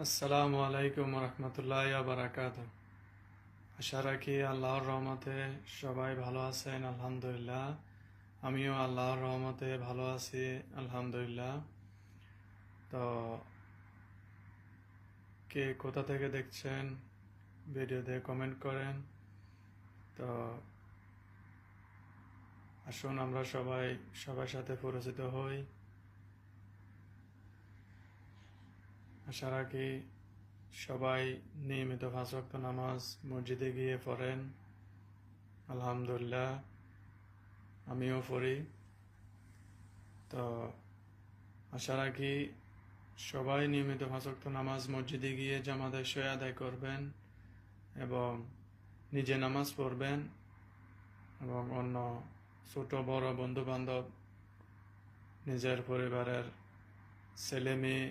আসসালামু আলাইকুম রহমতুল্লাহ বারাকাত। আশা রাখি আল্লাহর রহমতে সবাই ভালো আছেন, আলহামদুলিল্লাহ। আমিও আল্লাহর রহমতে ভালো আছি, আলহামদুলিল্লাহ। তো কে কোথা থেকে দেখছেন ভিডিওতে কমেন্ট করেন। তো আসুন আমরা সবাই সবার সাথে পরিচিত হই। আশা রাখি সবাই নিয়মিত 5 ওয়াক্ত নামাজ মসজিদে গিয়ে পড়েন, আলহামদুলিল্লাহ। আমিও পড়ি। তো আশা রাখি সবাই নিয়মিত 5 ওয়াক্ত নামাজ মসজিদে গিয়ে জামাতে সয়ে আদায় করবেন এবং নিজে নামাজ পড়বেন এবং অন্য ছোট বড় বন্ধু বান্ধব, নিজের পরিবারের ছেলে মেয়ে